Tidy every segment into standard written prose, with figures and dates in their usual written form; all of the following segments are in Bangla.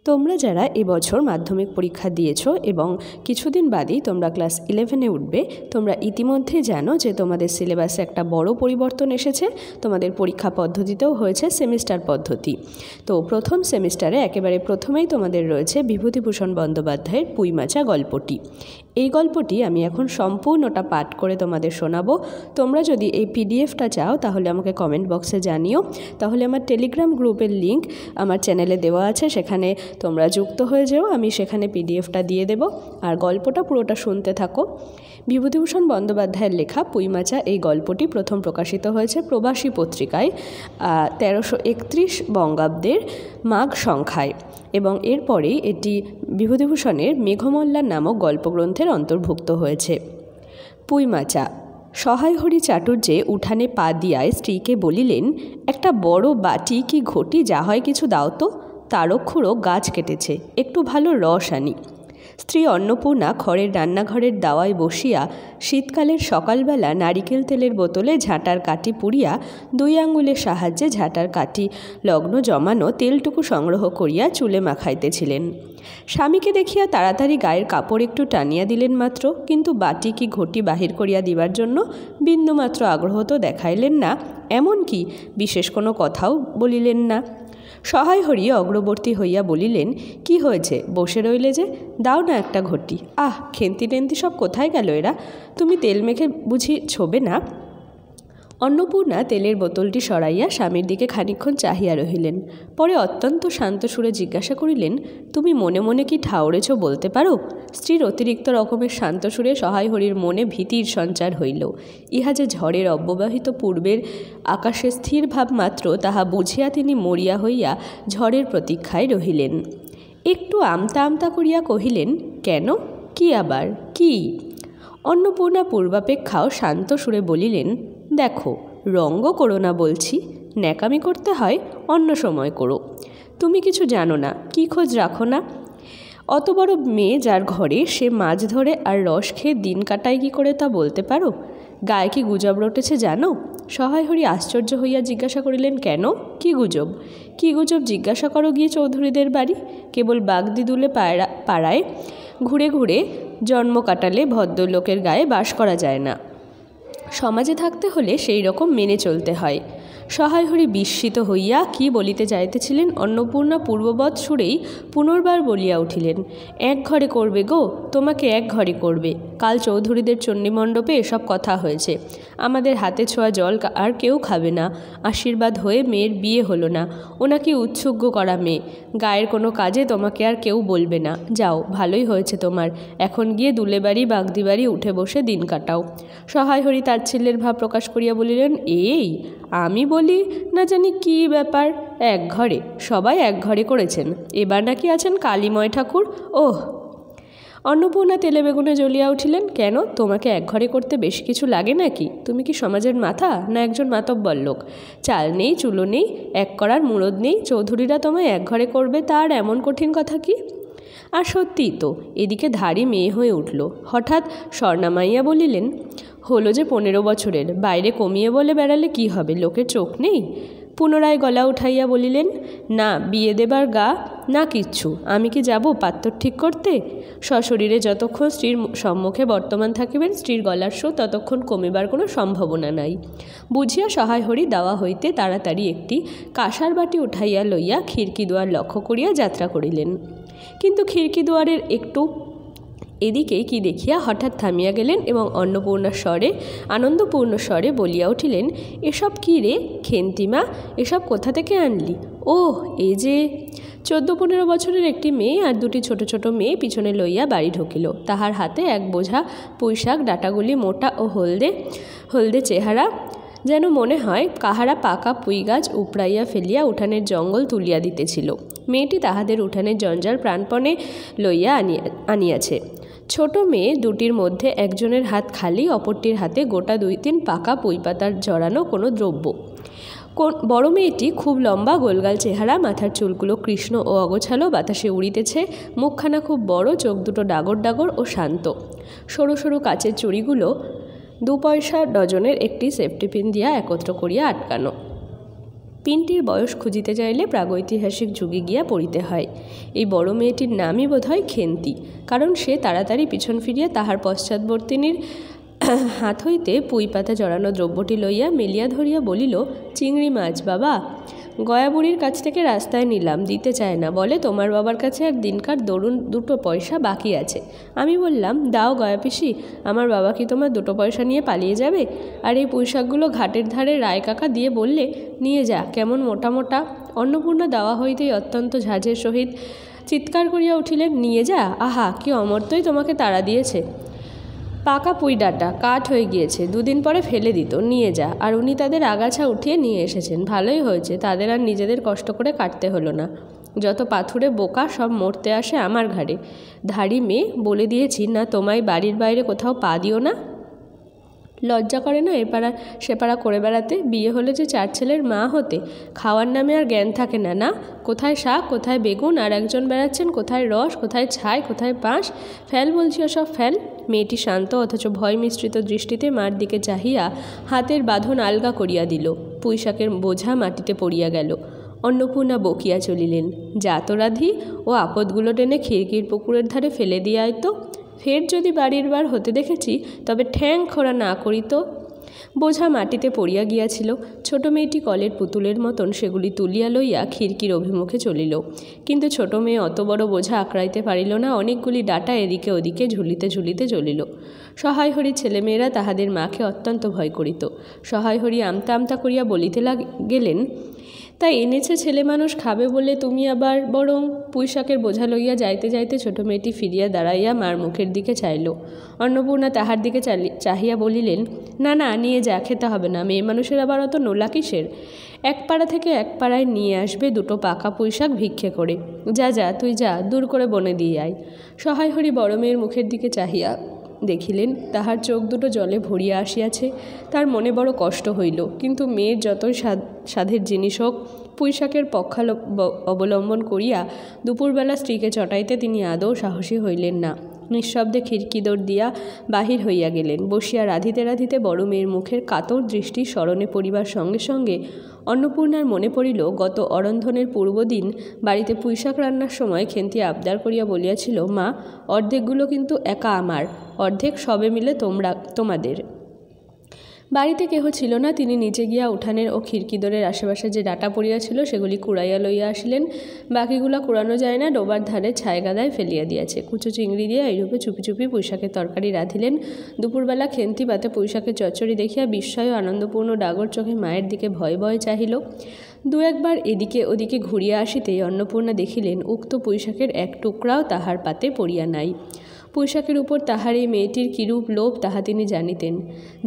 তোমরা যারা এবছর মাধ্যমিক পরীক্ষা দিয়েছো এবং কিছুদিন বাদেই তোমরা ক্লাস 11-এ উঠবে, তোমরা ইতিমধ্যে জানো যে তোমাদের সিলেবাসে একটা বড় পরিবর্তন এসেছে। তোমাদের পরীক্ষা পদ্ধতিতেও হয়েছে সেমিস্টার পদ্ধতি। তো প্রথম সেমিস্টারে একেবারে প্রথমেই তোমাদের রয়েছে বিভূতিভূষণ বন্দ্যোপাধ্যায়ের পুঁইমাচা গল্পটি। এই গল্পটি আমি এখন সম্পূর্ণটা পাঠ করে তোমাদের শোনাবো। তোমরা যদি এই পিডিএফটা চাও তাহলে আমাকে কমেন্ট বক্সে জানিও, তাহলে আমার টেলিগ্রাম গ্রুপের লিঙ্ক আমার চ্যানেলে দেওয়া আছে, সেখানে তোমরা যুক্ত হয়ে যাও। আমি সেখানে পিডিএফটা দিয়ে দেব, আর গল্পটা পুরোটা শুনতে থাকো। বিভূতিভূষণ বন্দ্যোপাধ্যায়ের লেখা পুঁইমাচা এই গল্পটি প্রথম প্রকাশিত হয়েছে প্রবাসী পত্রিকায় 1331 বঙ্গাব্দের মাঘ সংখ্যায়, এবং এরপরেই এটি বিভূতিভূষণের মেঘমল্লার নামক গল্পগ্রন্থের অন্তর্ভুক্ত হয়েছে। পুঁইমাচা। সহায় হরি চাটুর্যে উঠানে পা দিয়ায় স্ত্রীকে বলিলেন, একটা বড় বাটি কি ঘটি যা হয় কিছু দাও তো, তারক্ষুরও গাছ কেটেছে, একটু ভালো রস আনি। স্ত্রী অন্নপূর্ণা খড়ের রান্নাঘরের দাওয়ায় বসিয়া শীতকালের সকালবেলা নারিকেল তেলের বোতলে ঝাঁটার কাঠি পুড়িয়া 2 আঙ্গুলের সাহায্যে ঝাঁটার কাঠি লগ্ন জমানো তেলটুকু সংগ্রহ করিয়া চুলে মাখাইতেছিলেন। স্বামীকে দেখিয়া তাড়াতাড়ি গায়ের কাপড় একটু টানিয়া দিলেন মাত্র, কিন্তু বাটি কি ঘটি বাহির করিয়া দিবার জন্য বিন্দুমাত্র আগ্রহ তো দেখাইলেন না, এমনকি বিশেষ কোনো কথাও বলিলেন না। সহায় হরি অগ্রবর্তী হইয়া বলিলেন, কি হয়েছে, বসে রইলে যে, দাও না একটা ঘটি। আহ, খেন্তি টেন্তি সব কোথায় গেল এরা, তুমি তেল মেখে বুঝি ছোবে না? অন্নপূর্ণা তেলের বোতলটি সরাইয়া স্বামীর দিকে খানিকক্ষণ চাহিয়া রহিলেন, পরে অত্যন্ত শান্ত সুরে জিজ্ঞাসা করিলেন, তুমি মনে মনে কি ঠাউরেছ বলতে পারো? স্ত্রীর অতিরিক্ত রকমের শান্ত সুরে সহায় হরির মনে ভীতির সঞ্চার হইল। ইহা যে ঝড়ের অব্যবহিত পূর্বের আকাশে স্থির ভাব মাত্র, তাহা বুঝিয়া তিনি মরিয়া হইয়া ঝড়ের প্রতীক্ষায় রহিলেন। একটু আমতা আমতা করিয়া কহিলেন, কেন, কি আবার, কি? অন্নপূর্ণা পূর্বাপেক্ষাও শান্ত সুরে বলিলেন, দেখো, রঙ্গ করো না বলছি, ন্যাকামি করতে হয় অন্য সময় করো। তুমি কিছু জানো না, কি খোঁজ রাখো না? অত বড় মেয়ে যার ঘরে, সে মাছ ধরে আর রস খেয়ে দিন কাটায় কি করে তা বলতে পারো? গায়ে কি গুজব রটেছে জানো? সহায় হরি আশ্চর্য হইয়া জিজ্ঞাসা করিলেন, কেন, কি গুজব? কি গুজব জিজ্ঞাসা করো গিয়ে চৌধুরীদের বাড়ি। কেবল বাগদিদুলে পাড়ায় ঘুরে ঘুরে জন্ম কাটালে ভদ্রলোকের গায়ে বাস করা যায় না। সমাজে থাকতে হলে সেই রকম মেনে চলতে হয়। সহায় হরি বিস্মিত হইয়া কি বলিতে যাইতেছিলেন অন্নপূর্ণা পূর্ববৎ সুরেই পুনর্বার বলিয়া উঠিলেন, এক ঘরে করবে গো, তোমাকে এক ঘরে করবে। কাল চৌধুরীদের চণ্ডীমণ্ডপে এসব কথা হয়েছে। আমাদের হাতে ছোঁয়া জল আর কেউ খাবে না। আশীর্বাদ হয়ে মেয়ের বিয়ে হলো না, ওনাকে উৎসুগ্য করা মেয়ে। গায়ের কোনো কাজে তোমাকে আর কেউ বলবে না। যাও, ভালোই হয়েছে তোমার, এখন গিয়ে দুলেবাড়ি বাগদিবাড়ি উঠে বসে দিন কাটাও। সহায় হরি তাচ্ছিল্যের ভাব প্রকাশ করিয়া বলিলেন, এই আমি বলি না জানি কি ব্যাপার, এক ঘরে, সবাই এক ঘরে করেছেন, এবার নাকি আছেন কালীময় ঠাকুর। ওহ! অন্নপূর্ণা তেলে বেগুনে জ্বলিয়া উঠিলেন, কেন, তোমাকে এক ঘরে করতে বেশ কিছু লাগে নাকি? তুমি কি সমাজের মাথা, না একজন মাতব্বর লোক? চাল নেই, চুলো নেই, এক করার মুরদ নেই, চৌধুরীরা তোমায় এক ঘরে করবে, তার এমন কঠিন কথা কি? আর সত্যিই তো, এদিকে ধাড়ি মেয়ে হয়ে উঠল। হঠাৎ স্বর্ণামাইয়া বলিলেন, হলো যে 15 বছরের, বাইরে কমিয়ে বলে বেড়ালে কি হবে, লোকের চোখ নেই? পুনরায় গলা উঠাইয়া বলিলেন, না বিয়ে দেবার গা, না কিচ্ছু, আমি কি যাব পাত্তর ঠিক করতে? সশরীরে যতক্ষণ স্ত্রীর সম্মুখে বর্তমান থাকিবেন, স্ত্রীর গলার সুর ততক্ষণ কমিবার কোনো সম্ভাবনা নাই। বুঝিয়া সহায় হরি দাওয়া হইতে তাড়াতাড়ি একটি কাঁসার বাটি উঠাইয়া লইয়া খিড়কি দুয়ার লক্ষ্য করিয়া যাত্রা করিলেন। কিন্তু খিড়কি দুয়ারের একটু এদিকেই কি দেখিয়া হঠাৎ থামিয়া গেলেন এবং আনন্দপূর্ণ স্বরে বলিয়া উঠিলেন, এসব কি রে খেন্তিমা, এসব কোথা থেকে আনলি? ওহ, এই যে 14-15 বছরের একটি মেয়ে আর 2টি ছোট ছোট মেয়ে পিছনে লইয়া বাড়ি ঢুকিল। তাহার হাতে এক বোঝা পুঁইশাক, ডাঁটাগুলি মোটা ও হলদে চেহারা, যেন মনে হয় কাহারা পাকা পুঁই গাছ উপড়াইয়া ফেলিয়া উঠানের জঙ্গল তুলিয়া দিতেছিল। মেয়েটি তাহাদের উঠানের জঞ্জাল প্রাণপণে লইয়া আনিয়াছে। ছোট মেয়ে দুটির মধ্যে একজনের হাত খালি, অপরটির হাতে গোটা 2-3 পাকা পুঁই পাতার জড়ানো কোনো দ্রব্য। বড় মেয়েটি খুব লম্বা, গোলগাল চেহারা, মাথার চুলগুলো কৃষ্ণ ও অগোছালো, বাতাসে উড়িতেছে, মুখখানা খুব বড়, চোখ দুটো ডাগর ডাগর ও শান্ত। সরু সরু কাচের চুড়িগুলো 2 পয়সা ডজনের একটি সেফটি পিন দিয়া একত্র করিয়া আটকানো। পিনটির বয়স খুঁজিতে চাইলে প্রাগৈতিহাসিক যুগে গিয়া পড়িতে হয়। এই বড় মেয়েটির নামই বোধ হয় খেন্তি, কারণ সে তাড়াতাড়ি পিছন ফিরিয়া তাহার পশ্চাৎবর্তিনীর হাত হইতে পুঁই পাতা জড়ানো দ্রব্যটি লইয়া মেলিয়া ধরিয়া বলিল, চিংড়ি মাছ বাবা। গয়া বুড়ির কাছ থেকে রাস্তায় নিলাম, দিতে চায় না, বলে তোমার বাবার কাছে আর দিনকার দরুন 2 পয়সা বাকি আছে। আমি বললাম, দাও গয়া পিসি, আমার বাবা কি তোমার 2 পয়সা নিয়ে পালিয়ে যাবে? আর এই পুঁইশাকগুলো ঘাটের ধারে রায় কাকা দিয়ে বললে, নিয়ে যা, কেমন মোটা মোটা। অন্নপূর্ণা দেওয়া হইতেই অত্যন্ত ঝাঁঝের সহিত চিৎকার করিয়া উঠিলেন, নিয়ে যা? আহা, কি অমর্ত্যই তোমাকে তাড়া দিয়েছে। পাকা পুঁই ডাঁটা কাঠ হয়ে গিয়েছে, 2 দিন পরে ফেলে দিত, নিয়ে যা। আর উনি তাদের আগাছা উঠিয়ে নিয়ে এসেছেন, ভালোই হয়েছে, তাদের আর নিজেদের কষ্ট করে কাটতে হলো না। যত পাথুরে বোকা সব মরতে আসে আমার ঘাড়ে। ধাড়ি মেয়ে, বলে দিয়েছি না তোমায় বাড়ির বাইরে কোথাও পা দিও না। লজ্জা করে না এপাড়া সেপাড়া করে বেড়াতে? বিয়ে হলে যে 4 ছেলের মা হতে, খাওয়ার নামে আর জ্ঞান থাকে না। না, কোথায় শাক, কোথায় বেগুন, আর একজন বেড়াচ্ছেন কোথায় রস, কোথায় ছাই, কোথায় পাঁশ। ফেল বলছি ওসব ফেল। মেয়েটি শান্ত অথচ ভয় মিশ্রিত দৃষ্টিতে মার দিকে চাহিয়া হাতের বাঁধন আলগা করিয়া দিল। পুঁইশাকের বোঝা মাটিতে পড়িয়া গেল। অন্নপূর্ণা বকিয়া চলিলেন, যা তো রাধি, ও আপদগুলো টেনে খিড়কির পুকুরের ধারে ফেলে দিয়ে আয় তো। ফের যদি বাড়ির বার হতে দেখেছি তবে ঠ্যাং খোড়া না করিত। বোঝা মাটিতে পড়িয়া গিয়াছিল। ছোট মেয়েটি কলের পুতুলের মতন সেগুলি তুলিয়া লইয়া খিড়কির অভিমুখে চলিল। কিন্তু ছোট মেয়ে অত বড় বোঝা আঁকড়াইতে পারিল না। অনেকগুলি ডাঁটা এদিকে ওদিকে ঝুলিতে ঝুলিতে চলিল। সহায় হরি ছেলেমেয়েরা তাহাদের মাকে অত্যন্ত ভয় করিত। সহায় হরি আমতা আমতা করিয়া বলিতে গেলেন, তা এনেছে ছেলে মানুষ খাবে বলে, তুমি আবার বরং। পুঁইশাকের বোঝা লইয়া যাইতে যাইতে ছোট মেয়েটি ফিরিয়া দাঁড়াইয়া মার মুখের দিকে চাইল। অন্নপূর্ণা তাহার দিকে চাহিয়া বলিলেন, না না, নিয়ে যা, খেতে হবে না। মেয়ে মানুষের আবার অত নোলা কিসের? 1 পাড়া থেকে 1 পাড়ায় নিয়ে আসবে 2 পাকা পুঁইশাক ভিক্ষে করে। যা যা, তুই যা, দূর করে বনে দিয়ে আয়। সহায় হরি বড় মেয়ের মুখের দিকে চাহিয়া দেখিলেন তাহার চোখ দুটো জলে ভরিয়া আসিয়াছে। তার মনে বড় কষ্ট হইল, কিন্তু মেয়ের যতই সাধের জিনিস হোক, পুঁইশাকের অবলম্বন করিয়া দুপুরবেলা স্ত্রীকে চটাইতে তিনি আদৌ সাহসী হইলেন না। নিঃশব্দে খিড়কি দৌড় দিয়া বাহির হইয়া গেলেন। বসিয়া রাঁধিতে রাঁধিতে বড় মেয়ের মুখের কাতর দৃষ্টি স্মরণে পড়িবার সঙ্গে সঙ্গে অন্নপূর্ণার মনে পড়িল গত অরন্ধনের পূর্বদিন বাড়িতে পুঁইশাক রান্নার সময় খেন্তি আবদার করিয়া বলিয়াছিল, মা, অর্ধেকগুলো কিন্তু একা আমার, অর্ধেক সবে মিলে তোমাদের। বাড়িতে কেহ ছিল না। তিনি নিচে গিয়া উঠানের ও খিড়কিদোরের আশেপাশে যে ডাঁটা পড়িয়াছিল সেগুলি কুড়াইয়া লইয়া আসিলেন। বাকিগুলা কুড়ানো যায় না, ডোবার ধারে ছায় গাদায় ফেলিয়া দিয়াছে। কুচো চিংড়ি দিয়া এইরূপে চুপি চুপি পুঁইশাকের তরকারি রাঁধিলেন। দুপুরবেলা খেন্তি পাতে পুঁইশাকের চচ্চড়ি দেখিয়া বিস্ময় ও আনন্দপূর্ণ ডাগর চোখে মায়ের দিকে ভয়ে ভয়ে চাহিল। 2-1 বার এদিকে ওদিকে ঘুরিয়া আসিতেই অন্নপূর্ণা দেখিলেন উক্ত পুঁইশাকের 1 টুকরাও তাহার পাতে পড়িয়া নাই। পুঁইশাকের উপর তাহার এই মেয়েটির কিরূপ লোভ তাহা তিনি জানিতেন।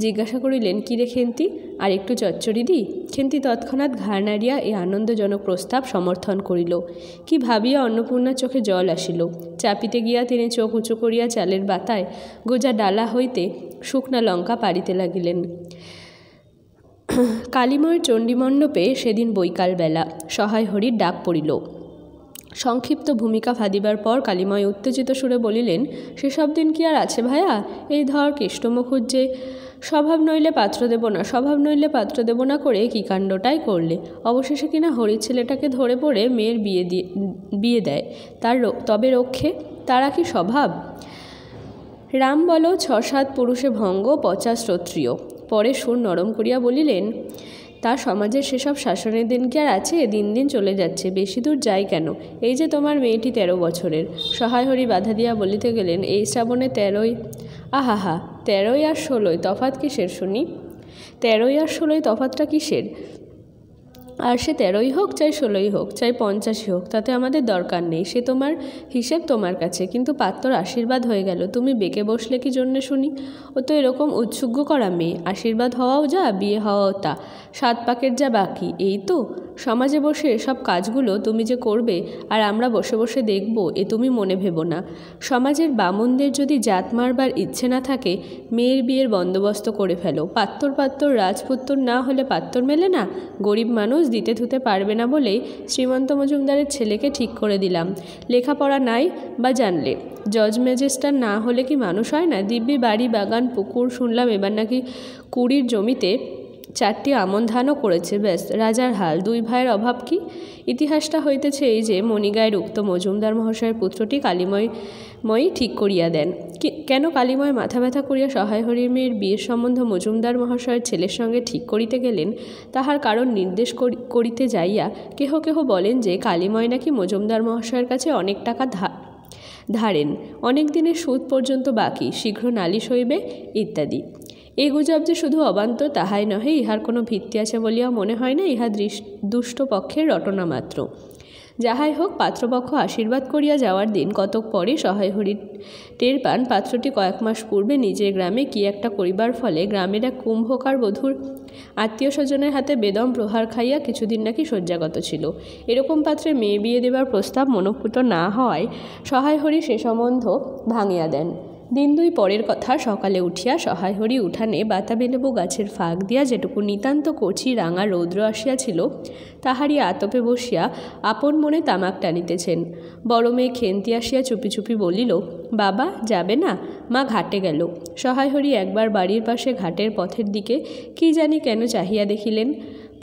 জিজ্ঞাসা করিলেন, কি রে খেন্তি, আর একটু চচ্চড়ি দি? খেন্তি তৎক্ষণাৎ ঘাড় নাড়িয়া এই আনন্দজনক প্রস্তাব সমর্থন করিল। কি ভাবিয়া অন্নপূর্ণার চোখে জল আসিল। চাপিতে গিয়া তিনি চোখ উঁচু করিয়া চালের বাতায় গোজা ডালা হইতে শুকনা লঙ্কা পাড়িতে লাগিলেন। কালীময়ের চণ্ডীমণ্ডপে সেদিন বৈকালবেলা সহায় হরির ডাক পড়িল। সংক্ষিপ্ত ভূমিকা ফাঁদিবার পর কালীময় উত্তেজিত সুরে বলিলেন, সেসব দিন কি আর আছে ভায়া? এই ধর কেষ্টমুখুজ্জে স্বভাব নইলে পাত্র দেব না, স্বভাব নইলে পাত্র দেব না করে কী কাণ্ডটাই করলে। অবশেষে কিনা হরির ছেলেটাকে ধরে পড়ে মেয়ের বিয়ে দেয়। তবে রক্ষে তারা কি স্বভাব? রাম বলো 6-7 পুরুষে ভঙ্গ, 50 শ্রোত্রিয়। পরে সুর নরম করিয়া বলিলেন, তা সমাজের সেসব শাসনের দিন কি আর আছে? দিন দিন চলে যাচ্ছে, বেশি দূর যায় কেন? এই যে তোমার মেয়েটি 13 বছরের। সহায় হরি বাধা দিয়া বলিতে গেলেন, এই শ্রাবণে 13ই। আহা, 13ই আর 16ই তফাৎ কিসের শুনি? 13ই আর 16ই তফাৎটা কিসের? আর সে 13ই হোক, চাই 16ই হোক, চাই 50ই হোক, তাতে আমাদের দরকার নেই। সে তোমার হিসেব তোমার কাছে, কিন্তু পাত্রর আশীর্বাদ হয়ে গেল। তুমি বেঁকে বসলে কি জন্যে শুনি? ও তো এরকম উৎসুগ্য করা মেয়ে। আশীর্বাদ হওয়াও যা, বিয়ে হওয়াও তা। 7 পাকের যা বাকি, এই তো। সমাজে বসে এসব কাজগুলো তুমি যে করবে আর আমরা বসে বসে দেখব, এ তুমি মনে ভেবো না। সমাজের বামুনদের যদি জাত মারবার ইচ্ছে না থাকে, মেয়ের বিয়ের বন্দোবস্ত করে ফেলো। পাত্তর রাজপুত্তর না হলে পাত্তর মেলে না। গরিব মানুষ দিতে ধুতে পারবে না বলেই শ্রীমন্ত মজুমদারের ছেলেকে ঠিক করে দিলাম। লেখাপড়া নাই বা জানলে, জজ ম্যাজিস্ট্রেট না হলে কি মানুষ হয় না? দিব্যি বাড়ি বাগান পুকুর, শুনলাম এবার নাকি 20 জমিতে 4টি আমন ধানও করেছে, ব্যাস রাজার হাল। 2 ভাইয়ের অভাব কি? ইতিহাসটা হইতেছে এই যে মণিগায়ের উক্ত মজুমদার মহাশয়ের পুত্রটি কালীময়ী ঠিক করিয়া দেন। কেন কালীময় মাথা ব্যথা করিয়া সহায় হরির মেয়ের বিয়ের সম্বন্ধ মজুমদার মহাশয়ের ছেলের সঙ্গে ঠিক করিতে গেলেন, তাহার কারণ নির্দেশ করিতে যাইয়া কেহ কেহ বলেন যে কালীময় নাকি মজুমদার মহাশয়ের কাছে অনেক টাকা ধারেন, অনেক দিনের সুদ পর্যন্ত বাকি, শীঘ্র নালিশ হইবে ইত্যাদি। এই গুজব যে শুধু অবান্তর তাহাই নহে, ইহার কোনো ভিত্তি আছে বলিয়া মনে হয় না। ইহা দুষ্ট পক্ষের রটনা মাত্র। যাহাই হোক, পাত্রপক্ষ আশীর্বাদ করিয়া যাওয়ার দিন কতক পরে সহায় হরি টের পান পাত্রটি কয়েক মাস পূর্বে নিজের গ্রামে কি একটা করিবার ফলে গ্রামের এক কুম্ভকার বধূর আত্মীয় স্বজনের হাতে বেদম প্রহার খাইয়া কিছুদিন নাকি শয্যাগত ছিল। এরকম পাত্রে মেয়ে বিয়ে দেবার প্রস্তাব মনঃপূত না হওয়ায় সহায় হরি সে সম্বন্ধ ভাঙিয়া দেন। দিন 2 পরের কথা, সকালে উঠিয়া সহায় হরি উঠানে বাতাবিলেবু গাছের ফাঁক দিয়া যেটুকু নিতান্ত কচি রাঙা রৌদ্র আসিয়াছিল, তাহারই আতপে বসিয়া আপন মনে তামাক টানিতেছেন। বড় মেয়ে খেন্তি আসিয়া চুপি চুপি বলিল, বাবা যাবে না? মা ঘাটে গেল। সহায় হরি একবার বাড়ির পাশে ঘাটের পথের দিকে কি জানি কেন চাহিয়া দেখিলেন,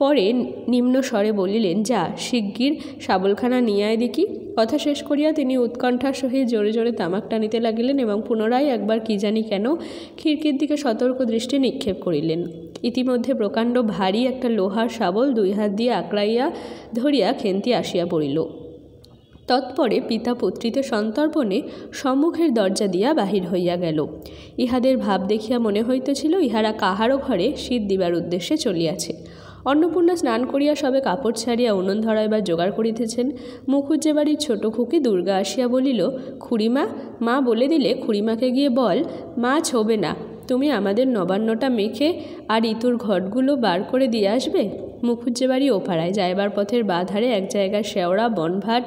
পরে নিম্ন স্বরে বলিলেন, যা শিগগির শাবলখানা নিয়ে আয় দেখি। কথা শেষ করিয়া তিনি উৎকণ্ঠার সহিত জোরে জোরে তামাক টানিতে লাগিলেন এবং পুনরায় একবার কি জানি কেন খিড়কির দিকে সতর্ক দৃষ্টি নিক্ষেপ করিলেন। ইতিমধ্যে প্রকাণ্ড ভারী একটা লোহার শাবল 2 হাত দিয়ে আঁকড়াইয়া ধরিয়া খেন্তি আসিয়া পড়িল। তৎপরে পিতা পুত্রীতে সন্তর্পণে সম্মুখের দরজা দিয়া বাহির হইয়া গেল। ইহাদের ভাব দেখিয়া মনে হইতেছিল ইহারা কাহারও ঘরে শীত দিবার উদ্দেশ্যে চলিয়াছে। অন্নপূর্ণা স্নান করিয়া সবে কাপড় ছাড়িয়া উনুন ধরাইবার জোগাড় করিতেছেন। মুখুজ্জে বাড়ির ছোট খুকি দুর্গা আসিয়া বলিল, খুড়িমা, মা বলে দিলে খুড়িমাকে গিয়ে বল মা ছোবে না, তুমি আমাদের নবান্নটা মেখে আর ইতুর ঘটগুলো বার করে দিয়ে আসবে। মুখুজ্জে বাড়ি ওপাড়ায় যাইবার পথের বাধারে এক জায়গায় শেওড়া, বনভাট,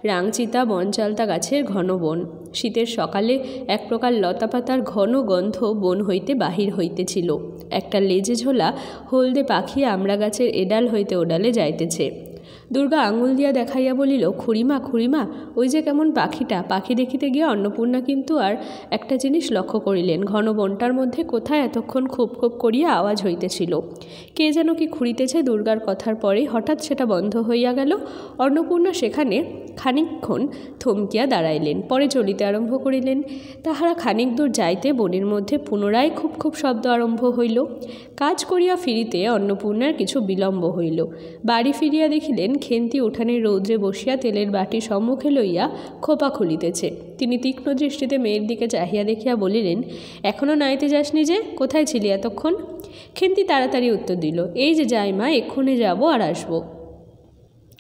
রাংচিতা, বনচালতা গাছের ঘন বন। শীতের সকালে এক প্রকার লতাপাতার ঘন গন্ধ বন হইতে বাহির হইতেছিল। একটা লেজে ঝোলা হলদে পাখি আমড়া গাছের এডাল হইতে ওডালে যাইতেছে। দুর্গা আঙুল দিয়া দেখাইয়া বলিল, খুড়িমা, খুড়িমা, ওই যে কেমন পাখিটা। পাখি দেখিতে গিয়ে অন্নপূর্ণা কিন্তু আর একটা জিনিস লক্ষ্য করিলেন, ঘন বনটার মধ্যে কোথায় এতক্ষণ খুব খুব করিয়া আওয়াজ হইতেছিল। কে যেন কি খুঁড়িতেছে। দুর্গার কথার পরেই হঠাৎ সেটা বন্ধ হইয়া গেল। অন্নপূর্ণা সেখানে খানিকক্ষণ থমকিয়া দাঁড়াইলেন, পরে চলিতে আরম্ভ করিলেন। তাহারা খানিক দূর যাইতে বনের মধ্যে পুনরায় খুব খুব শব্দ আরম্ভ হইল। কাজ করিয়া ফিরিতে অন্নপূর্ণার কিছু বিলম্ব হইল। বাড়ি ফিরিয়া দেখিলেন খেন্তি উঠানের রৌদ্রে বসিয়া তেলের বাটি সম্মুখে লইয়া খোপা খুলিতেছে। তিনি তীক্ষ্ণ দৃষ্টিতে মেয়ের দিকে চাহিয়া দেখিয়া বলিলেন, এখনও নাইতে যাসনি যে? কোথায় ছিলি এতক্ষণ? খেন্তি তাড়াতাড়ি উত্তর দিল, এই যে যাই মা, এক্ষুনি যাব আর আসবো।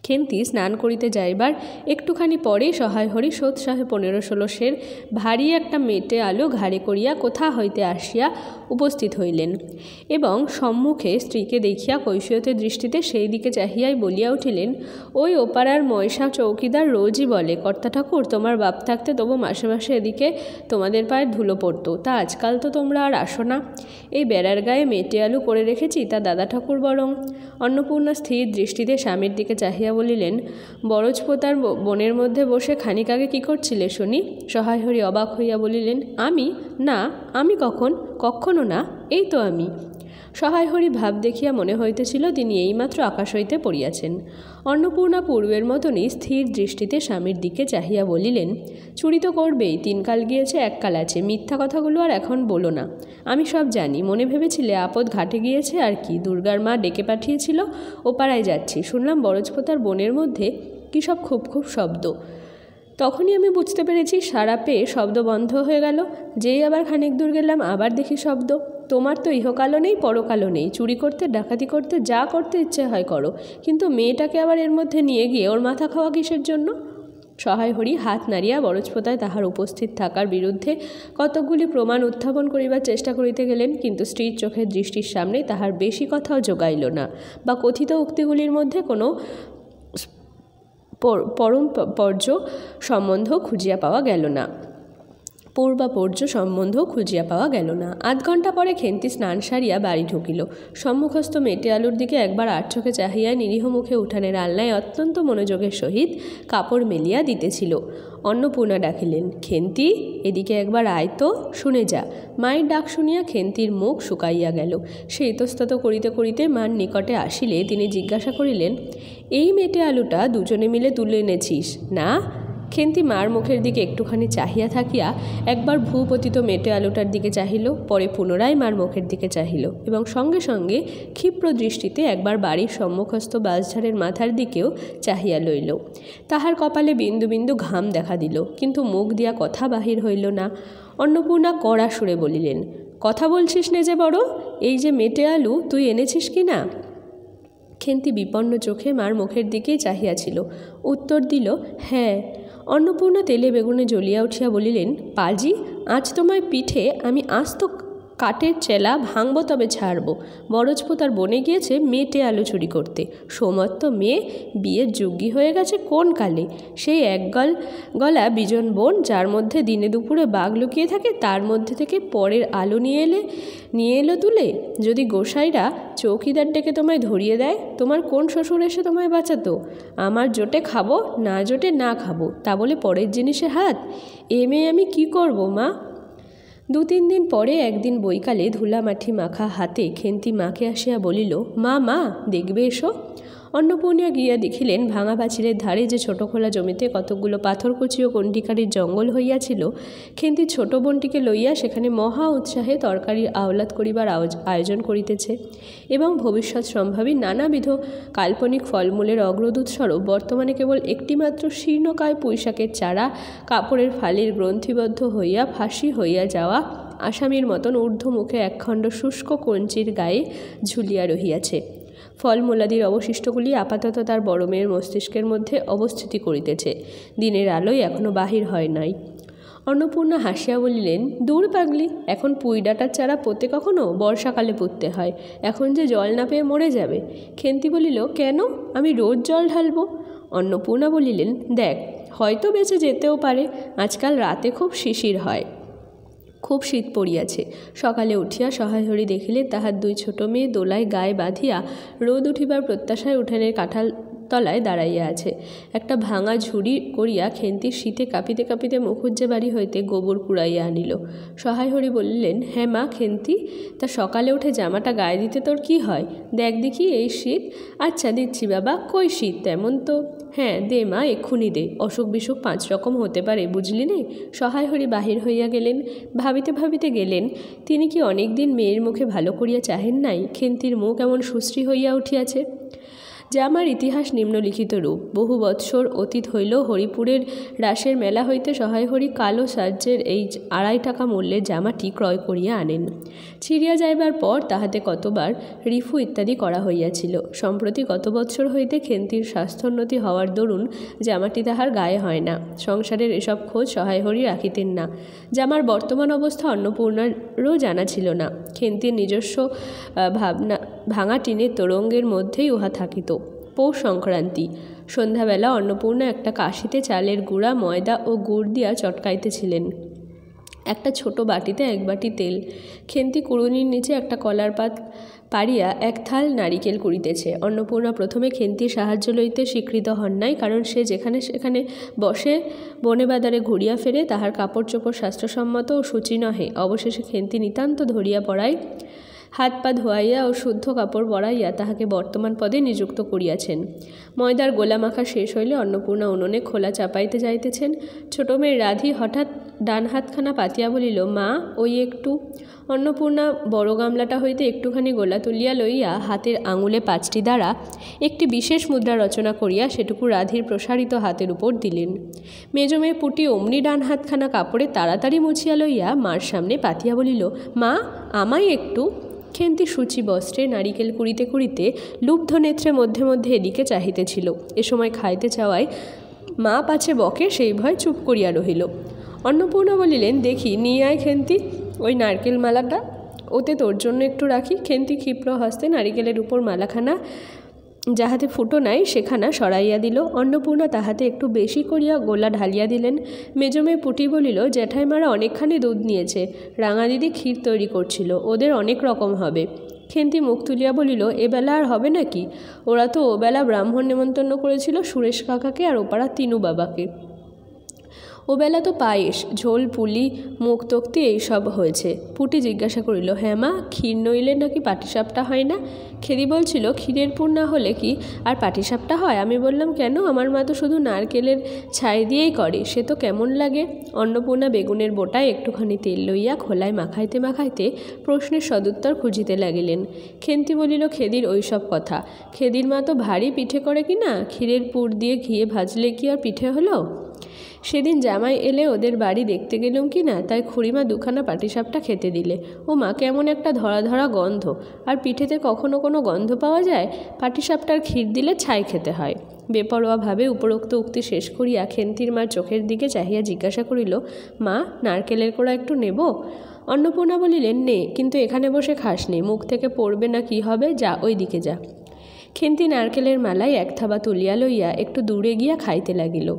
খেন্তি স্নান করিতে যাইবার একটুখানি পরেই সহায় হরি সোৎসাহে 15-16 সের ভারী একটা মেটে আলো ঘাড়ে করিয়া কোথা হইতে আসিয়া উপস্থিত হইলেন এবং সম্মুখে স্ত্রীকে দেখিয়া কৈফিয়তের দৃষ্টিতে সেই দিকে চাহিয়াই বলিয়া উঠিলেন, ওই ওপাড়ার ময়সা চৌকিদার রোজই বলে, কর্তা ঠাকুর, তোমার বাপ থাকতে তবু মাসে মাসে এদিকে তোমাদের পায়ের ধুলো পড়তো, তা আজকাল তো তোমরা আর আসো না। এই বেড়ার গায়ে মেটে আলু করে রেখেছি, তা দাদা ঠাকুর বরং। অন্নপূর্ণা স্থির দৃষ্টিতে স্বামীর দিকে চাহিয়া বলিলেন, বরজপোতার বনের মধ্যে বসে খানিক আগে কী করছিলে শুনি? সহায় হরি অবাক হইয়া বলিলেন, আমি? না, আমি কখন? কখনো না, এই তো আমি। সহায় হরি ভাব দেখিয়া মনে হইতেছিল তিনি এইমাত্র আকাশ হইতে পড়িয়াছেন। অন্নপূর্ণা পূর্বের মতনই স্থির দৃষ্টিতে স্বামীর দিকে চাহিয়া বলিলেন, চুরি তো করবেই, 3 কাল গিয়েছে 1 কাল আছে, মিথ্যা কথাগুলো আর এখন বলো না। আমি সব জানি। মনে ভেবেছিলে আপদ ঘাটে গিয়েছে আর কি, দুর্গার মা ডেকে পাঠিয়েছিল, ওপাড়ায় যাচ্ছি। শুনলাম বরজপোতার বনের মধ্যে কী সব খুব খুব শব্দ। তখনই আমি বুঝতে পেরেছি, সারা পেয়ে শব্দ বন্ধ হয়ে গেল। যেই আবার খানিক দূর গেলাম, আবার দেখি শব্দ। তোমার তো ইহকালও নেই, পরকালও নেই, চুরি করতে, ডাকাতি করতে, যা করতে ইচ্ছে হয় করো, কিন্তু মেয়েটাকে আবার এর মধ্যে নিয়ে গিয়ে ওর মাথা খাওয়া কিসের জন্য? সহায় হরি হাত নাড়িয়া বরজপোতায় তাহার উপস্থিত থাকার বিরুদ্ধে কতকগুলি প্রমাণ উত্থাপন করিবার চেষ্টা করিতে গেলেন, কিন্তু স্ত্রীর চোখের দৃষ্টির সামনে তাহার বেশি কথাও জোগাইল না, বা কথিত উক্তিগুলির মধ্যে কোনো পরম্পর্য সম্বন্ধ খুঁজিয়া পাওয়া গেল না। পূর্বাপর্য সম্বন্ধ খুঁজিয়া পাওয়া গেল না। আধ ঘণ্টা পরে খেন্তি স্নান সারিয়া বাড়ি ঢুকিল। সম্মুখস্থ মেটে আলুর দিকে একবার আড়চোখে চাহিয়া নিরীহ মুখে উঠানের আলনায় অত্যন্ত মনোযোগের সহিত কাপড় মেলিয়া দিতেছিল। অন্নপূর্ণা ডাকিলেন, খেন্তি, এদিকে একবার আয় তো, শুনে যা। মায়ের ডাক শুনিয়া খেন্তির মুখ শুকাইয়া গেল। সে ইতস্তত করিতে করিতে মার নিকটে আসিলে তিনি জিজ্ঞাসা করিলেন, এই মেটে আলুটা দুজনে মিলে তুলে এনেছিস না? খেন্তি মার মুখের দিকে একটুখানি চাহিয়া থাকিয়া একবার ভূপতিত মেটে আলুটার দিকে চাহিল, পরে পুনরায় মার মুখের দিকে চাহিল এবং সঙ্গে সঙ্গে ক্ষিপ্র দৃষ্টিতে একবার বাড়ির সম্মুখস্থ বাঁশঝাড়ের মাথার দিকেও চাহিয়া লইল। তাহার কপালে বিন্দু বিন্দু ঘাম দেখা দিল, কিন্তু মুখ দিয়া কথা বাহির হইল না। অন্নপূর্ণা কড়া সুরে বলিলেন, কথা বলছিস নে যে বড়, এই যে মেটে আলু তুই এনেছিস কি না? খেন্তি বিপন্ন চোখে মার মুখের দিকেই চাহিয়াছিল। উত্তর দিল, হ্যাঁ। অন্নপূর্ণা তেলে বেগুনে জ্বলিয়া উঠিয়া বলিলেন, পাজি, আজ তোমায় পিঠে আমি আস্ত কাঠের চেলা ভাঙব, তবে ছাড়ব। বরজপু তার বনে গিয়েছে মেটে আলু চুরি করতে। সোমত্ত মেয়ে বিয়ের যোগ্যী হয়ে গেছে কোন কালে। সেই এক গলা বিজন বোন, যার মধ্যে দিনে দুপুরে বাঘ লুকিয়ে থাকে, তার মধ্যে থেকে পরের আলু নিয়ে এলো তুলে। যদি গোসাইরা চৌকিদার ডেকে তোমায় ধরিয়ে দেয়, তোমার কোন শ্বশুর এসে তোমায় বাঁচাতো? আমার জোটে খাবো, না জোটে না খাবো, তা বলে পরের জিনিসে হাত? এ মেয়ে আমি কি করব মা? 2-3 দিন পরে একদিন বৈকালে ধুলামাটি মাখা হাতে খেন্তি মাকে আসিয়া বলিল, মা দেখবে এসো। অন্নপূর্ণা গিয়া দেখিলেন ভাঙা পাঁচিলের ধারে যে ছোট খোলা জমিতে কতকগুলো পাথরকুচি ও কণ্টিকারির জঙ্গল হইয়াছিল, খেন্তি ছোট বোনটিকে লইয়া সেখানে মহা উৎসাহে তরকারির আওলাদ করিবার আয়োজন করিতেছে এবং ভবিষ্যৎ সম্ভাবী নানাবিধ কাল্পনিক ফলমূলের অগ্রদূত স্বরূপ বর্তমানে কেবল একটিমাত্র শীর্ণকায় পুঁইশাকের চারা কাপড়ের ফালির গ্রন্থিবদ্ধ হইয়া ফাঁসি হইয়া যাওয়া আসামির মতন ঊর্ধ্বমুখে একখণ্ড শুষ্ক কঞ্চির গায়ে ঝুলিয়া রহিয়াছে। ফলমূলাদির অবশিষ্টগুলি আপাতত তার বড় মেয়ের মস্তিষ্কের মধ্যে অবস্থিতি করিতেছে। দিনের আলোয় এখনও বাহির হয় নাই। অন্নপূর্ণা হাসিয়া বলিলেন, দূর পাগলি, এখন পুঁই ডাঁটার চারা পোতে কখনো? বর্ষাকালে পুঁততে হয়, এখন যে জল না পেয়ে মরে যাবে। খেন্তি বলিল, কেন? আমি রোজ জল ঢালব। অন্নপূর্ণা বলিলেন, দেখ, হয়তো বেঁচে যেতেও পারে। আজকাল রাতে খুব শিশির হয়, খুব শীত পড়িয়াছে। সকালে উঠিয়া সহায়হরি দেখিলে তাহার 2 ছোট মেয়ে দোলায় গায়ে বাঁধিয়া রোদ উঠিবার প্রত্যাশায় উঠানের কাঁঠাল তলায় দাঁড়াইয়া আছে। একটা ভাঙা ঝুড়ি করিয়া খেন্তির শীতে কাঁপিতে কাঁপিতে মুখুজ্জে বাড়ি হইতে গোবর কুড়াইয়া আনিল। সহায়হরি বলিলেন, হ্যাঁ মা খেন্তি, তা সকালে উঠে জামাটা গায়ে দিতে তোর কি হয়? দেখ দেখি এই শীত। আচ্ছা দিচ্ছি বাবা, কই শীত তেমন তো? হ্যাঁ দে মা, এক্ষুনি দে, অসুখ বিসুখ 5 রকম হতে পারে, বুঝলি নে। সহায়হরি বাহির হইয়া গেলেন। ভাবিতে ভাবিতে গেলেন, তিনি কি অনেক দিন মেয়ের মুখে ভালো করিয়া চাহেন নাই? খেন্তির মুখ এমন সুশ্রী হইয়া উঠিয়াছে। জামার ইতিহাস নিম্নলিখিত রূপ। বহু বৎসর অতীত হইল, হরিপুরের রাসের মেলা হইতে সহায়হরি কালো সাজ্যের এই 2.5 টাকা মূল্যের জামাটি ক্রয় করিয়া আনেন। ছিঁড়িয়া যাইবার পর তাহাতে কতবার রিফু ইত্যাদি করা হইয়াছিল। সম্প্রতি গত বৎসর হইতে খেন্তির স্বাস্থ্যোন্নতি হওয়ার দরুন জামাটি তাহার গায়ে হয় না। সংসারের এসব খোঁজ সহায়হরি রাখিতেন না। জামার বর্তমান অবস্থা অন্নপূর্ণারও জানা ছিল না। খেন্তির নিজস্ব ভাঙা টিনের তোরঙ্গের মধ্যেই উহা থাকিত। পৌষ সংক্রান্তি সন্ধ্যাবেলা অন্নপূর্ণা একটা কাশিতে চালের গুঁড়া, ময়দা ও গুড় দিয়া চটকাইতেছিলেন। একটা ছোট বাটিতে 1 বাটি তেল। খেন্তি কুড়ুনির নিচে একটা কলার পাত পাড়িয়া 1 থাল নারিকেল কুড়িতেছে। অন্নপূর্ণা প্রথমে খেন্তির সাহায্য লইতে স্বীকৃত হন নাই, কারণ সে যেখানে সেখানে বসে বনে বাদারে ঘুরিয়া ফেরে, তাহার কাপড় চোপড় স্বাস্থ্যসম্মত ও সূচি নহে। অবশেষে খেন্তি নিতান্ত ধরিয়া পড়ায় হাত পা ধোয়াইয়া ও শুদ্ধ কাপড় পরাইয়া তাহাকে বর্তমান পদে নিযুক্ত করিয়াছেন। ময়দার গোলা মাখা শেষ হইলে অন্নপূর্ণা উনুনে খোলা চাপাইতে যাইতেছেন। ছোট মেয়ে রাধি হঠাৎ ডান হাতখানা পাতিয়া বলিল, মা ওই একটু। অন্নপূর্ণা বড় গামলাটা হইতে একটুখানি গোলা তুলিয়া লইয়া হাতের আঙুলে 5টি দ্বারা একটি বিশেষ মুদ্রা রচনা করিয়া সেটুকু রাধির প্রসারিত হাতের উপর দিলেন। মেজ মেয়ে পুটি অমনি ডান হাতখানা কাপড়ে তাড়াতাড়ি মুছিয়া লইয়া মার সামনে পাতিয়া বলিল, মা আমায় একটু। খেন্তি সূচি বস্ত্রে নারিকেল কুড়িতে কুড়িতে লুব্ধ নেত্রে মধ্যে মধ্যে এদিকে চাহিতেছিল। এ সময় খাইতে চাওয়ায় মা পাছে বকে, সেই ভয় চুপ করিয়া রহিল। অন্নপূর্ণা বলিলেন, দেখি নিয়ে আয় খেন্তি ওই নারকেল মালাটা, ওতে তোর জন্য একটু রাখি। খেন্তি ক্ষিপ্র হস্তে নারিকেলের উপর মালাখানা যাহাতে ফুটো নাই সেখানা সরাইয়া দিল। অন্নপূর্ণা তাহাতে একটু বেশি করিয়া গোলা ঢালিয়া দিলেন। মেজমেয়ে পুটি বলিল, জ্যাঠাইমারা অনেকখানি দুধ নিয়েছে, রাঙা দিদি ক্ষীর তৈরি করছিল, ওদের অনেক রকম হবে। খেন্তি মুখ তুলিয়া বলিল, এবেলা আর হবে নাকি? ওরা তো ওবেলা ব্রাহ্মণ নেমন্তন্ন করেছিল সুরেশ কাকাকে আর ওপাড়া তিনু বাবাকে। ওবেলা তো পায়েস, ঝোল, পুলি, মুখ তক্তি এইসব হয়েছে। পুটি জিজ্ঞাসা করিল, হ্যাঁ মা, ক্ষীর নইলে নাকি পাটিসাপটা হয় না? খেদি বলছিল, ক্ষীরের পুর না হলে কি আর পাটিসাপটা হয়? আমি বললাম, কেন? আমার মা তো শুধু নারকেলের ছাই দিয়েই করে, সে তো কেমন লাগে। অন্নপূর্ণা বেগুনের বোটায় একটুখানি তেল লইয়া খোলায় মাখাইতে মাখাইতে প্রশ্নের সদুত্তর খুঁজিতে লাগিলেন। খেন্তি বলিল, খেদির ওইসব কথা, খেদির মা তো ভারী পিঠে করে কি না, ক্ষীরের পুর দিয়ে ঘিয়ে ভাজলে কি আর পিঠে হলো? সেদিন জামাই এলে ওদের বাড়ি দেখতে গেলুম কি না, তাই খুড়িমা দুখানা পাটিসাপটা খেতে দিলে। ও মা, কেমন একটা ধরা ধরা গন্ধ, আর পিঠেতে কখনো কোনো গন্ধ পাওয়া যায়? পাটিসাপটার ক্ষীর দিলে ছাই খেতে হয়। বেপরোয়াভাবে উপরোক্ত উক্তি শেষ করিয়া খেন্তির মার চোখের দিকে চাহিয়া জিজ্ঞাসা করিল, মা, নারকেলের কোড়া একটু নেব? অন্নপূর্ণা বলিলেন, নে, কিন্তু এখানে বসে খাস নে, মুখ থেকে পড়বে না কি হবে, যা ওই দিকে যা। খেন্তি নারকেলের মালাই এক থাবা তুলিয়া লইয়া একটু দূরে গিয়া খাইতে লাগিল।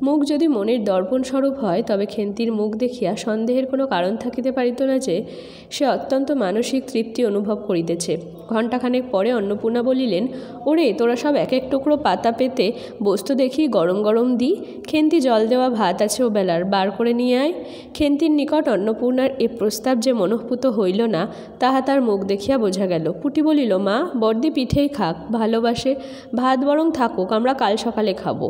মুখ যদি মনের দর্পণ স্বরূপ হয়, তবে খেন্তির মুখ দেখিয়া সন্দেহের কোনো কারণ থাকিতে পারিত না যে সে অত্যন্ত মানসিক তৃপ্তি অনুভব করিতেছে। ঘণ্টাখানেক পরে অন্নপূর্ণা বলিলেন, ওরে, তোরা সব এক এক টুকরো পাতা পেতে বস্তু দেখি, গরম গরম দি। খেন্তি, জল দেওয়া ভাত আছে ও বেলার, বার করে নিয়ে আয়। খেন্তির নিকট অন্নপূর্ণার এ প্রস্তাব যে মনঃপূত হইল না, তাহা তার মুখ দেখিয়া বোঝা গেল। পুটি বলিল, মা, বর্দি পিঠেই খাক, ভালোবাসে, ভাত বরং থাকুক, আমরা কাল সকালে খাবো।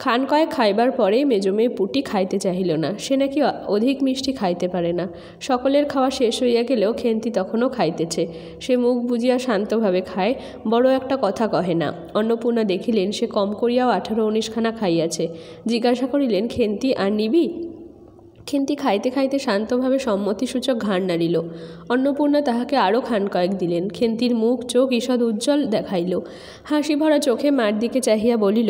খান কয়েক খাইবার পরে মেজমেয়ে পুটি খাইতে চাহিল না, সে নাকি অধিক মিষ্টি খাইতে পারে না। সকলের খাওয়া শেষ হইয়া গেলেও খেন্তি তখনও খাইতেছে। সে মুখ বুজিয়া শান্তভাবে খায়, বড় একটা কথা কহে না। অন্নপূর্ণা দেখিলেন সে কম করিয়াও 18-19 খানা খাইয়াছে। জিজ্ঞাসা করিলেন, খেন্তি, আর নিবি? খেন্তি খাইতে খাইতে শান্তভাবে সম্মতিসূচক ঘাড় নাড়িল। অন্নপূর্ণা তাহাকে আরও খান কয়েক দিলেন। খেন্তির মুখ চোখ ঈষৎ উজ্জ্বল দেখাইল। হাসি ভরা চোখে মার দিকে চাহিয়া বলিল,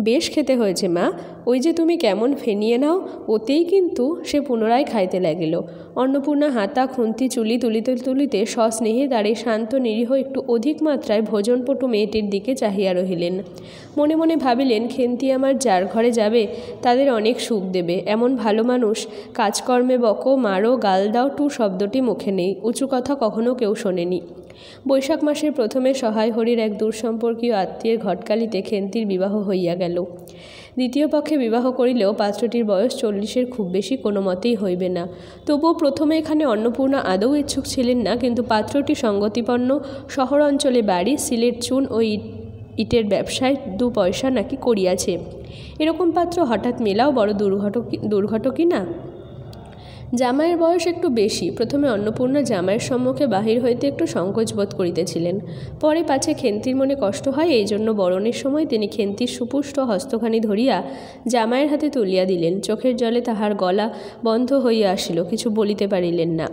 বেশ খেতে হয়েছে মা, ওই যে তুমি কেমন ফেনিয়ে নাও, ওতেই কিন্তু। সে পুনরায় খাইতে লাগিল। অন্নপূর্ণা হাতা খুন্তি চুলি তুলিতে তুলিতে সস্নেহে তার এই শান্ত নিরীহ একটু অধিক মাত্রায় ভোজনপটু মেয়েটির দিকে চাহিয়া রহিলেন। মনে মনে ভাবিলেন, খেন্তি আমার যার ঘরে যাবে তাদের অনেক সুখ দেবে, এমন ভালো মানুষ। কাজকর্মে বকো, মারো, গাল দাও, টু শব্দটি মুখে নেই, উঁচু কথা কখনো কেউ শোনেনি। বৈশাখ মাসের প্রথমে সহায় হরির এক দূরসম্পর্কীয় আত্মীয়ের ঘটকালিতে খেন্তির বিবাহ হইয়া গেল। দ্বিতীয় পক্ষে বিবাহ করিলেও পাত্রটির বয়স 40-এর খুব বেশি কোনো মতেই হইবে না। তবুও প্রথমে এখানে অন্নপূর্ণা আদৌ ইচ্ছুক ছিলেন না, কিন্তু পাত্রটি সঙ্গতিপন্ন, শহর অঞ্চলে বাড়ি, সিলেট চুন ও ইটের ব্যবসায় 2 পয়সা নাকি করিয়াছে। এরকম পাত্র হঠাৎ মেলাও বড় দুর্ঘটকি না? জামাইয়ের বয়স একটু বেশি। প্রথমে অন্নপূর্ণা জামাইয়ের সম্মুখে বাহির হইতে একটু সংকোচ বোধ করিতেছিলেন। পরে পাছে খেন্তির মনে কষ্ট হয়, এই জন্য বরণের সময় তিনি খেন্তির সুপুষ্ট হস্তখানি ধরিয়া জামাইয়ের হাতে তুলিয়া দিলেন। চোখের জলে তাহার গলা বন্ধ হইয়া আসিল, কিছু বলিতে পারিলেন না।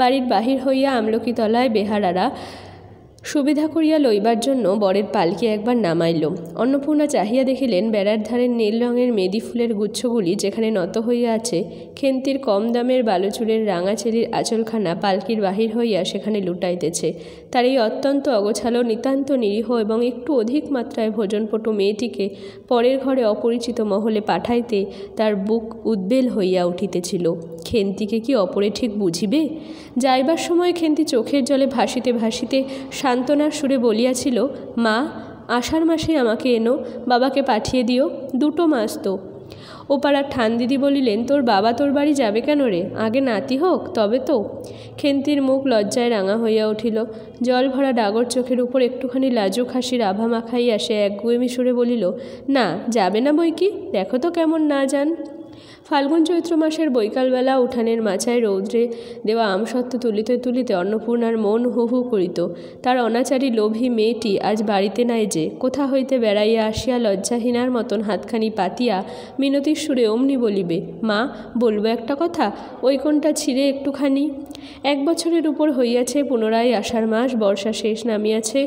বাড়ির বাহির হইয়া আমলকিতলায় বেহারারা সুবিধা করিয়া লইবার জন্য বরের পালকি একবার নামাইল। অন্নপূর্ণা চাহিয়া দেখিলেন বেড়ার ধারের নীল রঙের মেদি ফুলের গুচ্ছগুলি যেখানে নত হইয়া আছে, খেন্তির কম দামের বালুচুরের রাঙা ছেলির আঁচলখানা পালকির বাহির হইয়া সেখানে লুটাইতেছে। তার এই অত্যন্ত অগোছালো, নিতান্ত নিরীহ এবং একটু অধিক মাত্রায় ভোজনপটু মেয়েটিকে পরের ঘরে অপরিচিত মহলে পাঠাইতে তার বুক উদ্বেল হইয়া উঠিতেছিল। খেন্তিকে কি অপরে ঠিক বুঝিবে? যাইবার সময় খেন্তি চোখের জলে ভাসিতে ভাসিতে সান্ত্বনার সুরে বলিয়াছিল, মা, আষাঢ় মাসে আমাকে এনো, বাবাকে পাঠিয়ে দিও, 2 মাস তো। ও পাড়ার ঠান দিদি বলিলেন, তোর বাবা তোর বাড়ি যাবে কেন রে? আগে নাতি হোক তবে তো। খেন্তির মুখ লজ্জায় রাঙা হইয়া উঠিল। জল ভরা ডাগর চোখের উপর একটুখানি লাজুক হাসির আভা মাখাইয়া সে একগুঁয়েমি সুরে বলিল, না, যাবে না বই কি, দেখো তো কেমন না যান। ফাল্গুন চৈত্র মাসের বৈকালবেলা উঠানের মাচায় রৌদ্রে দেওয়া আমসত্ত্ব তুলিতে তুলিতে অন্নপূর্ণার মন হু হু করিত। তার অনাচারী লোভী মেয়েটি আজ বাড়িতে নাই যে, কোথা হইতে বেড়াইয়া আসিয়া লজ্জাহীনার মতন হাতখানি পাতিয়া মিনতির সুরে অমনি বলিবে, মা, বলবো একটা কথা, ওই কোণটা ছিঁড়ে একটুখানি। 1 বছরের উপর হইয়াছে, পুনরায় আষাঢ় মাস, বর্ষা শেষ নামিয়াছে।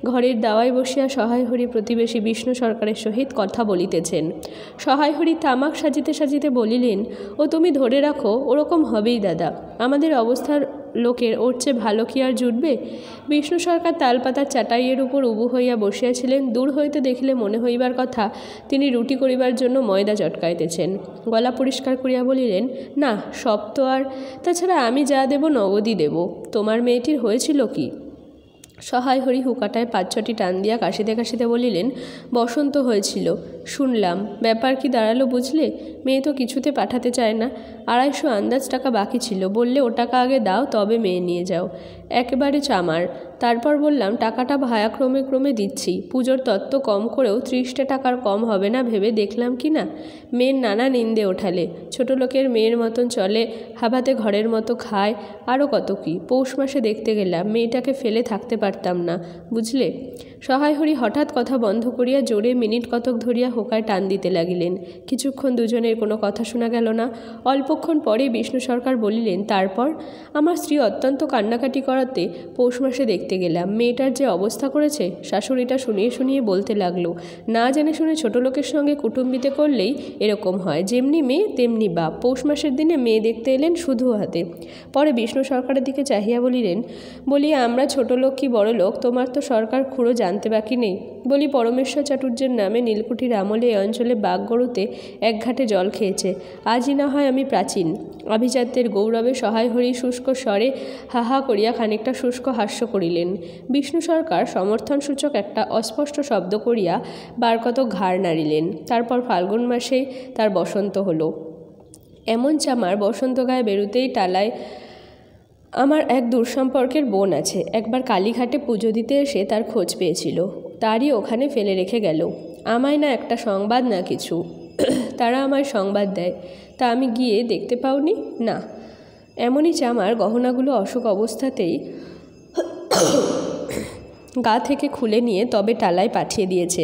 ঘরের দাওয়ায় বসিয়া সহায় হরি প্রতিবেশী বিষ্ণু সরকারের সহিত কথা বলিতেছেন। সহায় হরি তামাক সাজিতে সাজিতে বলিলেন, ও তুমি ধরে রাখো, ওরকম হবেই দাদা। আমাদের অবস্থার লোকের ওর চেয়ে ভালো কি আর জুটবে? বিষ্ণু সরকার তালপাতার চাটাইয়ের উপর উবু হইয়া বসিয়াছিলেন। দূর হইতে দেখিলে মনে হইবার কথা তিনি রুটি করিবার জন্য ময়দা চটকাইতেছেন। গলা পরিষ্কার করিয়া বলিলেন, না সব তো আর, তাছাড়া আমি যা দেব নগদই দেব। তোমার মেয়েটির হয়েছিল কি? সহায় হরি হুকাটায় 5-6টি টান দিয়া কাশিতে কাশিতে বলিলেন, বসন্ত হয়েছিল শুনলাম। ব্যাপার কি দাঁড়ালো বুঝলে? মেয়ে তো কিছুতে পাঠাতে চায় না। 250 আন্দাজ টাকা বাকি ছিল, বললে ও টাকা আগে দাও তবে মেয়ে নিয়ে যাও। একেবারে চামার। তারপর বললাম, টাকাটা ভায়া ক্রমে দিচ্ছি। পুজোর তত্ত্ব কম করেও 30টা টাকার কম হবে না ভেবে দেখলাম কি না। মেয়ের নানা নিন্দে ওঠালে, ছোট লোকের মেয়ের মতন চলে, হাবাতে ঘরের মতো খায়, আরও কত কি। পৌষ মাসে দেখতে গেলাম, মেয়েটাকে ফেলে থাকতে পারতাম না বুঝলে। সহায় হরি হঠাৎ কথা বন্ধ করিয়া জোরে মিনিট কতক ধরিয়া হোকায় টান দিতে লাগিলেন। কিছুক্ষণ দুজনের কোনো কথা শোনা গেল না। অল্পক্ষণ পরে বিষ্ণু সরকার বলিলেন, তারপর? আমার স্ত্রী অত্যন্ত কান্নাকাটি করাতে পৌষ মাসে দেখতে গেলাম। মেয়েটার যে অবস্থা করেছে শাশুড়িটা শুনিয়ে বলতে লাগলো, না জেনে শুনে ছোট লোকের সঙ্গে কুটুম্বিতে করলেই এরকম হয়, যেমনি মেয়ে তেমনি বাপ। পৌষ মাসের দিনে মেয়ে দেখতে এলেন শুধু হাতে। পরে বিষ্ণু সরকারের দিকে চাহিয়া বলিলেন, বলি আমরা ছোট লোক কি বড় লোক তোমার তো সরকার খুঁড়ো জানতে বাকি নেই। বলি পরমেশ্বর চাটুর্যের নামে নীলকুঠির আমলে এই অঞ্চলে বাঘ গরুতে এক ঘাটে জল খেয়েছে। আজই না হয় আমি প্রাচীন। আভিজাত্যের গৌরবে সহায় হরি শুষ্ক স্বরে হাহা করিয়া খানিকটা শুষ্ক হাস্য করিলেন। বিষ্ণু সরকার সমর্থনসূচক একটা অস্পষ্ট শব্দ করিয়া বার কত ঘাড় নাড়িলেন। তারপর ফাল্গুন মাসে তার বসন্ত হলো। এমন চামার বসন্ত গায়ে বেরুতেই টালায়। আমার এক দূরসম্পর্কের বোন আছে, একবার কালীঘাটে পুজো দিতে এসে তার খোঁজ পেয়েছিল, তারই ওখানে ফেলে রেখে গেল। আমায় না একটা সংবাদ না কিছু, তারা আমায় সংবাদ দেয়, তা আমি গিয়ে দেখতে পাওনি? না। এমনই চামার গহনাগুলো অসুখ অবস্থাতেই গা থেকে খুলে নিয়ে তবে টালায় পাঠিয়ে দিয়েছে।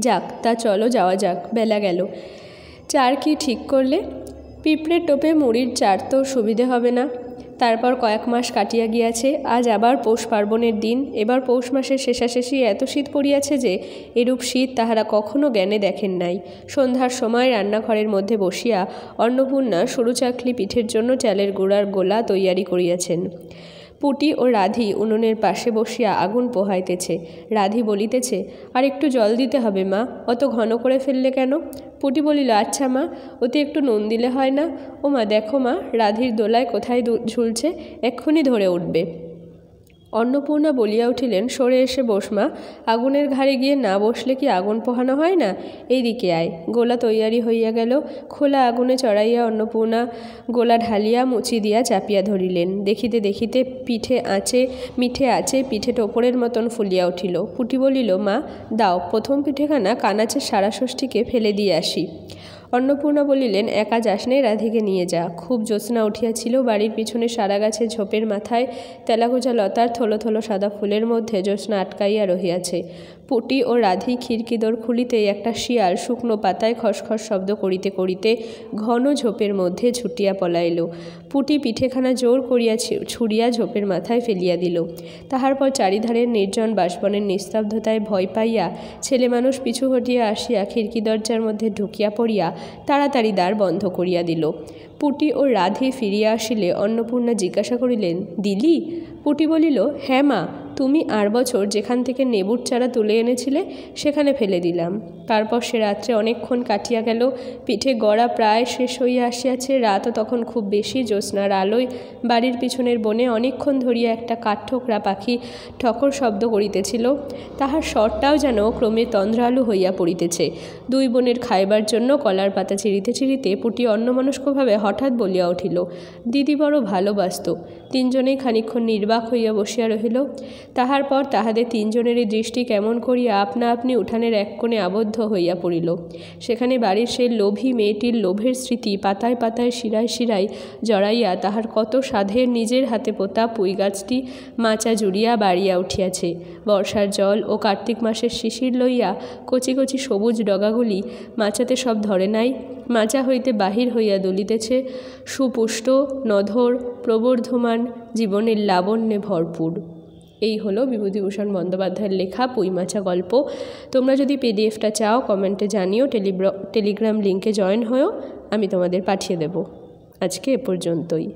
যাক, তা চলো যাওয়া যাক, বেলা গেল। চার কি ঠিক করলে? পিঁপড়ের টোপে মুড়ির চার তো সুবিধে হবে না। তারপর কয়েক মাস কাটিয়া গিয়াছে, আজ আবার পৌষ পার্বণের দিন। এবার পৌষ মাসের শেষাশেষি এত শীত পড়িয়াছে যে এরূপ শীত তাহারা কখনো জ্ঞানে দেখেন নাই। সন্ধ্যার সময় রান্নাঘরের মধ্যে বসিয়া অন্নপূর্ণা সরু চাকলি পিঠের জন্য চালের গুঁড়ার গোলা তৈয়ারি করিয়াছেন। পুটি ও রাধি উনুনের পাশে বসিয়া আগুন পোহাইতেছে। রাধি বলিতেছে, আর একটু জল দিতে হবে মা, অত ঘন করে ফেললে কেন? পুটি বলিল, আচ্ছা মা, ওতে একটু নুন দিলে হয় না? ও মা, দেখো মা, রাধির দোলায় কোথায় ঝুলছে, এক্ষুনি ধরে উঠবে। অন্নপূর্ণা বলিয়া উঠিলেন, সরে এসে বস মা, আগুনের ঘাড়ে গিয়ে না বসলে কি আগুন পোহানো হয় না? এইদিকে আয়। গোলা তৈয়ারি হইয়া গেল। খোলা আগুনে চড়াইয়া অন্নপূর্ণা গোলা ঢালিয়া মুচি দিয়া চাপিয়া ধরিলেন। দেখিতে দেখিতে মিঠে আছে পিঠে টোপরের মতন ফুলিয়া উঠিল। পুটি বলিল, মা দাও, প্রথম পিঠেখানা কানাচের সারা ষষ্ঠীকে ফেলে দিয়ে আসি। অন্নপূর্ণা বলিলেন, একা যাস নে, রাধিকে নিয়ে যা। খুব জ্যোৎস্না উঠিয়াছিল। বাড়ির পিছনে সারা গাছের ঝোপের মাথায় তেলাগোজা লতার থলো থলো সাদা ফুলের মধ্যে জ্যোৎস্না আটকাইয়া রহিয়াছে। পুটি ও রাধি খিড়কি-দোর খুলিতেই একটা শিয়াল শুকনো পাতায় খসখস শব্দ করিতে করিতে ঘন ঝোপের মধ্যে ছুটিয়া পলাইল। পুটি পিঠেখানা জোর করিয়া ছুড়িয়া ঝোপের মাথায় ফেলিয়া দিল। তাহার পর চারিধারের নির্জন বাসবনের নিস্তব্ধতায় ভয় পাইয়া ছেলে মানুষ পিছু হটিয়া আসিয়া খিড়কি দরজার মধ্যে ঢুকিয়া পড়িয়া তাড়াতাড়ি দ্বার বন্ধ করিয়া দিল। পুটি ও রাধি ফিরিয়া আসিলে অন্নপূর্ণা জিজ্ঞাসা করিলেন, দিলি? পুটি বলিল, হ্যাঁ মা, তুমি আর বছর যেখান থেকে নেবুর চারা তুলে এনেছিলে সেখানে ফেলে দিলাম। তারপর সে রাত্রে অনেকক্ষণ কাটিয়া গেল। পিঠে গড়া প্রায় শেষ হইয়া আসিয়াছে। রাতও তখন খুব বেশি। জ্যোৎস্নার আলোয় বাড়ির পিছনের বনে অনেকক্ষণ ধরিয়া একটা কাঠঠোকরা পাখি ঠকর শব্দ করিতেছিল। তাহার স্বরটাও যেন ক্রমে তন্দ্রালু হইয়া পড়িতেছে। দুই বোনের খাইবার জন্য কলার পাতা চিরিতে চিরিতে পুটি অন্যমনস্কভাবে হঠাৎ বলিয়া উঠিল, দিদি বড় ভালোবাসত। তিনজনেই খানিকক্ষণ নির্বাক হইয়া বসিয়া রহিল। তাহার পর তাহাদের তিনজনেরই দৃষ্টি কেমন করিয়া আপনা আপনি উঠানের এক কোণে আবদ্ধ হইয়া পড়িল। সেখানে বাড়ির সেই লোভী মেয়েটির লোভের স্মৃতি পাতায় পাতায় শিরায় শিরায় জড়াইয়া তাহার কত সাধের নিজের হাতে পোতা পুঁই গাছটি মাচা জুড়িয়া বাড়িয়া উঠিয়াছে। বর্ষার জল ও কার্তিক মাসের শিশির লইয়া কচি কচি সবুজ ডগাগুলি মাচাতে সব ধরে নাই। মাচা হইতে বাহির হইয়া দুলিতেছে সুপুষ্ট নধর প্রবর্ধমান জীবনের লাবণ্যে ভরপুর। এই হলো বিভূতিভূষণ বন্দ্যোপাধ্যায়ের লেখা পুঁইমাচা গল্প। তোমরা যদি পিডিএফটা চাও কমেন্টে জানিও, টেলিগ্রাম লিঙ্কে জয়েন হয়েও আমি তোমাদের পাঠিয়ে দেব। আজকে এ পর্যন্তই।